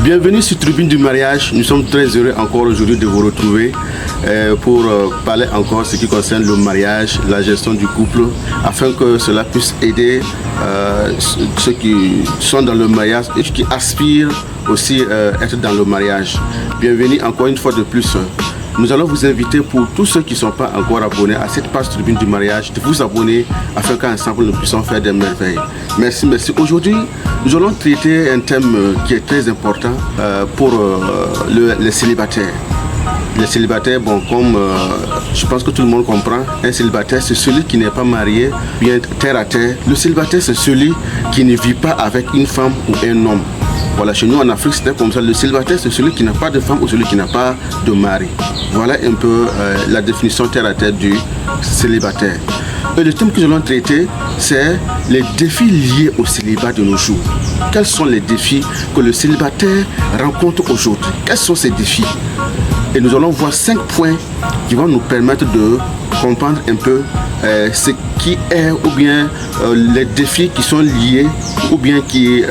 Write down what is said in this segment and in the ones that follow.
Bienvenue sur Tribune du mariage. Nous sommes très heureux encore aujourd'hui de vous retrouver pour parler encore ce qui concerne le mariage, la gestion du couple, afin que cela puisse aider ceux qui sont dans le mariage et qui aspirent aussi à être dans le mariage. Bienvenue encore une fois de plus. Nous allons vous inviter pour tous ceux qui ne sont pas encore abonnés à cette page Tribune du mariage de vous abonner afin qu'ensemble nous puissions faire des merveilles. Merci, merci. Aujourd'hui, nous allons traiter un thème qui est très important pour les célibataires. Les célibataires, bon, comme je pense que tout le monde comprend, un célibataire c'est celui qui n'est pas marié, bien terre à terre. Le célibataire c'est celui qui ne vit pas avec une femme ou un homme. Voilà, chez nous en Afrique c'était comme ça. Le célibataire c'est celui qui n'a pas de femme ou celui qui n'a pas de mari. Voilà un peu la définition terre à terre du célibataire. Et le thème que nous allons traiter, c'est les défis liés au célibat de nos jours. Quels sont les défis que le célibataire rencontre aujourd'hui? Quels sont ces défis? Et nous allons voir 5 points qui vont nous permettre de comprendre un peu ce qui est ou bien les défis qui sont liés ou bien qui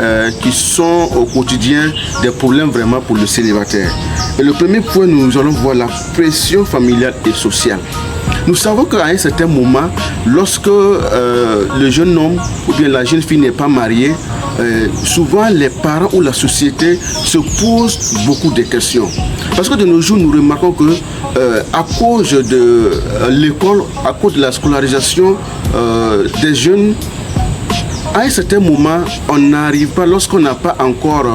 sont au quotidien des problèmes vraiment pour le célibataire. Et le premier point, nous allons voir la pression familiale et sociale. Nous savons qu'à un certain moment, lorsque le jeune homme ou bien la jeune fille n'est pas mariée, souvent les parents ou la société se posent beaucoup de questions. Parce que de nos jours, nous remarquons que à cause de l'école, à cause de la scolarisation des jeunes, à un certain moment, on n'arrive pas, lorsqu'on n'a pas encore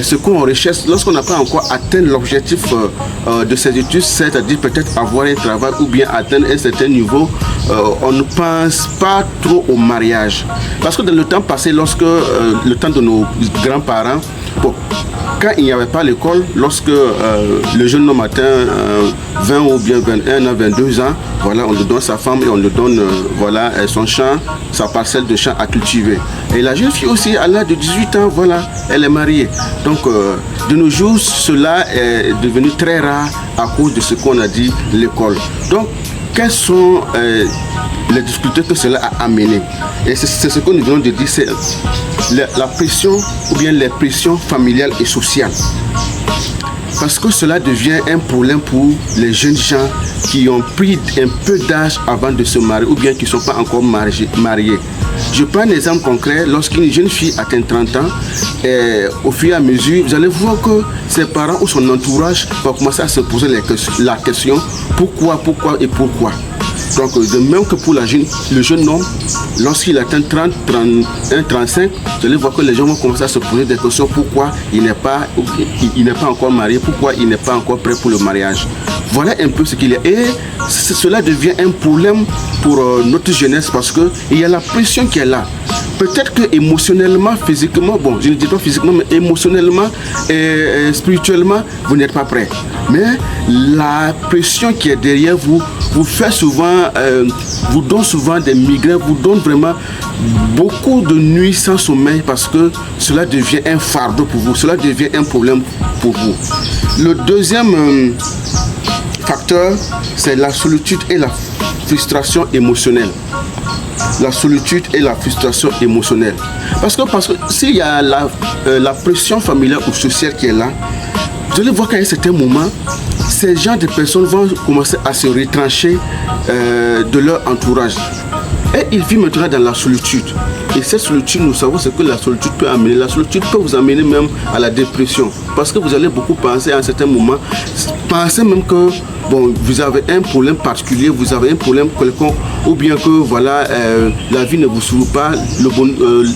ce qu'on recherche, lorsqu'on n'a pas encore atteint l'objectif de ses études, c'est-à-dire peut-être avoir un travail ou bien atteindre un certain niveau, on ne pense pas trop au mariage. Parce que dans le temps passé, lorsque le temps de nos grands-parents, bon, quand il n'y avait pas l'école, lorsque le jeune homme atteint 20 ou bien 21 ans, 22 ans, voilà, on lui donne sa femme et on lui donne voilà, son champ, sa parcelle de champ à cultiver. Et la jeune fille aussi, à l'âge de 18 ans, voilà, elle est mariée. Donc, de nos jours, cela est devenu très rare à cause de ce qu'on a dit, l'école. Donc, quelles sont les difficultés que cela a amené? Et c'est ce que nous venons de dire, c'est la pression ou bien les pressions familiales et sociales. Parce que cela devient un problème pour les jeunes gens qui ont pris un peu d'âge avant de se marier ou bien qui ne sont pas encore mariés. Je prends un exemple concret. Lorsqu'une jeune fille atteint 30 ans, au fur et à mesure, vous allez voir que ses parents ou son entourage vont commencer à se poser la question pourquoi et pourquoi. Donc, de même que pour le jeune homme, lorsqu'il atteint 30, 31, 35, vous allez voir que les gens vont commencer à se poser des questions pourquoi il n'est pas encore marié, pourquoi il n'est pas encore prêt pour le mariage. Voilà un peu ce qu'il y a. Et cela devient un problème pour notre jeunesse parce qu'il y a la pression qui est là. Peut-être que émotionnellement, physiquement, bon, je ne dis pas physiquement, mais émotionnellement et spirituellement, vous n'êtes pas prêt. Mais la pression qui est derrière vous, vous fait souvent, vous donne souvent des migraines, vous donne vraiment beaucoup de nuits sans sommeil parce que cela devient un fardeau pour vous, cela devient un problème pour vous. Le deuxième facteur, c'est la solitude et la frustration émotionnelle. La solitude et la frustration émotionnelle. Parce que s'il y a la pression familiale ou sociale qui est là, vous allez voir qu'à un certain moment, ces gens de personnes vont commencer à se retrancher de leur entourage. Et ils vivent maintenant dans la solitude. Et cette solitude, nous savons ce que la solitude peut amener. La solitude peut vous amener même à la dépression. Parce que vous allez beaucoup penser à un certain moment, penser même que bon, vous avez un problème particulier, vous avez un problème quelconque, ou bien que voilà, la vie ne vous sauve pas,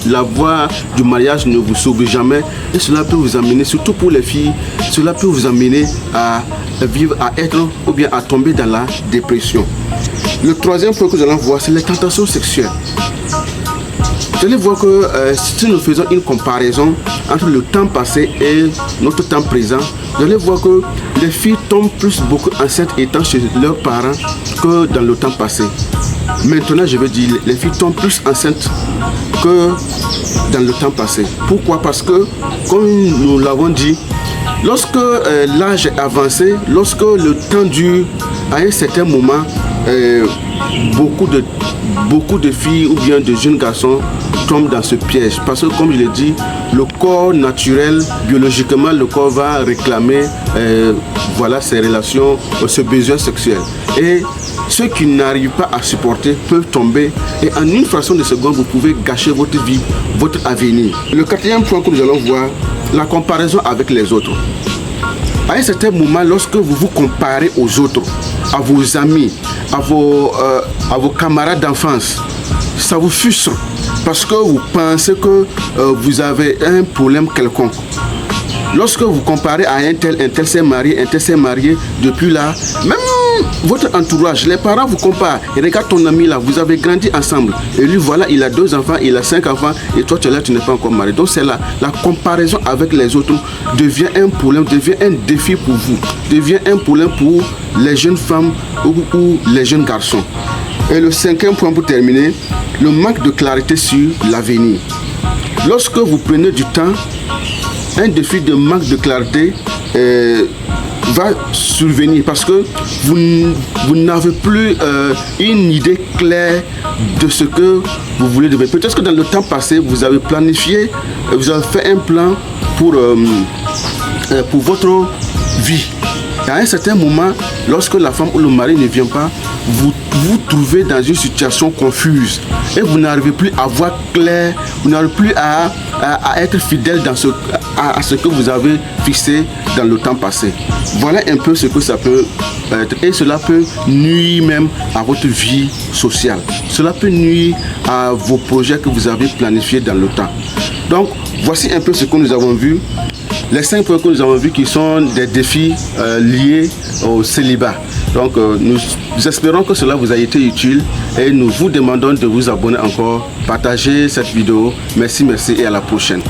la voie du mariage ne vous sauve jamais. Et cela peut vous amener, surtout pour les filles, cela peut vous amener à vivre, à être ou bien à tomber dans la dépression. Le troisième point que nous allons voir, c'est les tentations sexuelles. Vous allez voir que si nous faisons une comparaison entre le temps passé et notre temps présent, vous allez voir que les filles tombent beaucoup enceintes étant chez leurs parents que dans le temps passé. Maintenant, je veux dire, les filles tombent plus enceintes que dans le temps passé. Pourquoi? Parce que, comme nous l'avons dit, lorsque l'âge est avancé, lorsque le temps dure, à un certain moment, beaucoup de filles ou bien de jeunes garçons tombent dans ce piège. Parce que comme je l'ai dit, le corps naturel, biologiquement, le corps va réclamer voilà, ces relations, ce besoin sexuel. Et ceux qui n'arrivent pas à supporter peuvent tomber. Et en une fraction de seconde, vous pouvez gâcher votre vie, votre avenir. Le quatrième point que nous allons voir, la comparaison avec les autres. À un certain moment, lorsque vous vous comparez aux autres, à vos amis, à vos camarades d'enfance, ça vous frustre parce que vous pensez que vous avez un problème quelconque. Lorsque vous comparez à un tel s'est marié, depuis là, même votre entourage, les parents vous comparent. Et regarde ton ami là, vous avez grandi ensemble. Et lui, voilà, il a 2 enfants, il a 5 enfants, et toi, tu es là, tu n'es pas encore marié. Donc, c'est là, la comparaison avec les autres devient un problème, devient un défi pour vous, devient un problème pour les jeunes femmes ou les jeunes garçons. Et le 5e point pour terminer, le manque de clarité sur l'avenir. Lorsque vous prenez du temps, un défi de manque de clarté va survenir parce que vous n'avez plus une idée claire de ce que vous voulez devenir. Peut-être que dans le temps passé, vous avez planifié, vous avez fait un plan pour votre vie. Et à un certain moment, lorsque la femme ou le mari ne vient pas, vous vous trouvez dans une situation confuse et vous n'arrivez plus à voir clair, vous n'arrivez plus à être fidèle à ce que vous avez fixé dans le temps passé. Voilà un peu ce que ça peut être et cela peut nuire même à votre vie sociale. Cela peut nuire à vos projets que vous avez planifiés dans le temps. Donc, voici un peu ce que nous avons vu. Les 5 points que nous avons vus qui sont des défis liés au célibat. Donc nous espérons que cela vous a été utile et nous vous demandons de vous abonner encore, partager cette vidéo. Merci et à la prochaine.